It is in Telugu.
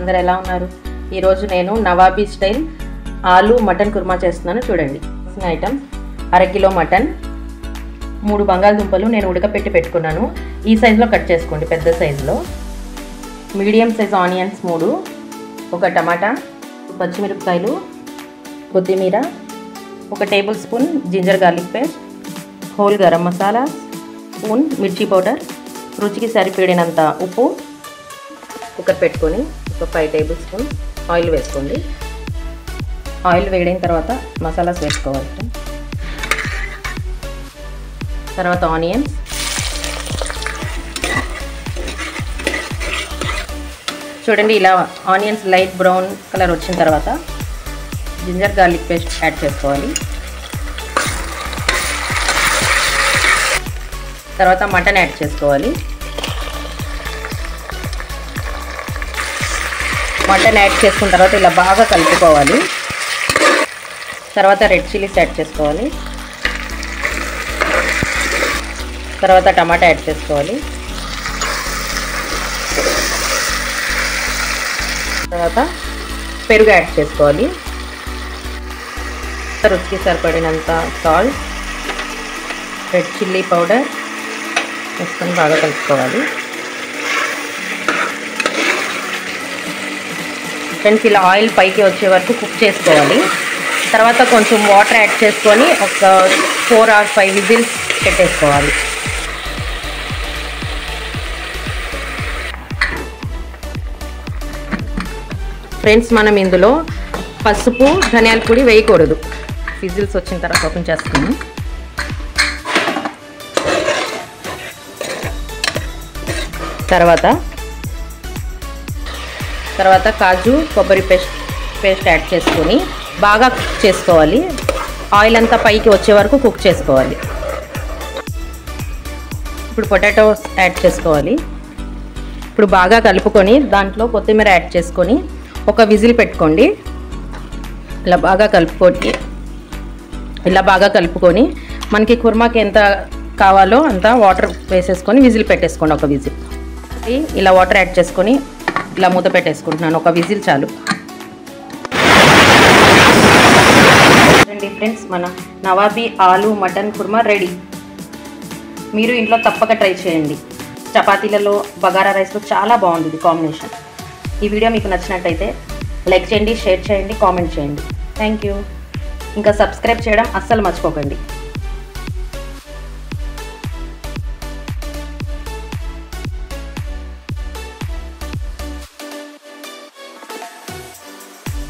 అందరూ ఎలా ఉన్నారు? ఈరోజు నేను నవాబీ స్టైల్ ఆలు మటన్ కుర్మా చేస్తున్నాను. చూడండి. ఐటమ్స్: అర కిలో మటన్, 3 బంగాళదుంపలు నేను ఉడకపెట్టి పెట్టుకున్నాను. ఈ సైజులో కట్ చేసుకోండి, పెద్ద సైజులో. మీడియం సైజ్ ఆనియన్స్ 3, 1 టమాటా, పచ్చిమిరపకాయలు, కొత్తిమీర, 1 tablespoon ginger garlic paste, whole garam masala, spoon మిర్చి పౌడర్, రుచికి సరిపడినంత ఉప్పు. కుక్కర్ పెట్టుకొని ఒక 5 టేబుల్ స్పూన్ ఆయిల్ వేసుకోండి. ఆయిల్ వేడిన తర్వాత మసాలాస్ వేసుకోవాలి. తర్వాత ఆనియన్స్, చూడండి ఇలా ఆనియన్స్ లైట్ బ్రౌన్ కలర్ వచ్చిన తర్వాత జింజర్ గార్లిక్ పేస్ట్ యాడ్ చేసుకోవాలి. తర్వాత మటన్ యాడ్ చేసుకోవాలి. మటన్ యాడ్ చేసుకున్న తర్వాత ఇలా బాగా కలుపుకోవాలి. తర్వాత రెడ్ చిల్లీస్ యాడ్ చేసుకోవాలి. తర్వాత టమాటా యాడ్ చేసుకోవాలి. తర్వాత పెరుగు యాడ్ చేసుకోవాలి. రుచికి సరిపడినంత సాల్ట్, రెడ్ చిల్లీ పౌడర్ వేసుకొని బాగా కలుపుకోవాలి. ఫ్రెండ్స్, ఇలా ఆయిల్ పైకి వచ్చే వరకు కుక్ చేసుకోవాలి. తర్వాత కొంచెం వాటర్ యాడ్ చేసుకొని ఒక 4 or 5 విజిల్స్ పెట్టేసుకోవాలి. ఫ్రెండ్స్, మనం ఇందులో పసుపు, ధనియాల పొడి వేయకూడదు. విజిల్స్ వచ్చిన తర్వాత ఓపెన్ చేసుకున్నాం. తర్వాత కాజు, కొబ్బరి పేస్ట్ యాడ్ చేసుకొని బాగా కుక్ చేసుకోవాలి. ఆయిల్ అంతా పైకి వచ్చే వరకు కుక్ చేసుకోవాలి. ఇప్పుడు పొటాటోస్ యాడ్ చేసుకోవాలి. ఇప్పుడు బాగా కలుపుకొని దాంట్లో కొత్తిమీర యాడ్ చేసుకొని ఒక విజిల్ పెట్టుకోండి. ఇలా బాగా కలుపుకొని మనకి కుర్మాకి ఎంత కావాలో అంత వాటర్ వేసేసుకొని విజిల్ పెట్టేసుకోండి. ఒక విజిల్ ఇలా వాటర్ యాడ్ చేసుకొని ఇలా మూత పెట్టేసుకుంటున్నాను. ఒక విజిల్ చాలు. ఫ్రెండ్స్, మన నవాబీ ఆలు మటన్ కుర్మా రెడీ. మీరు ఇంట్లో తప్పక ట్రై చేయండి. చపాతీలలో, బగారా రైస్లో చాలా బాగుంటుంది కాంబినేషన్. ఈ వీడియో మీకు నచ్చినట్టయితే లైక్ చేయండి, షేర్ చేయండి, కామెంట్ చేయండి. Thank you. ఇంకా సబ్స్క్రైబ్ చేయడం అస్సలు మర్చిపోకండి.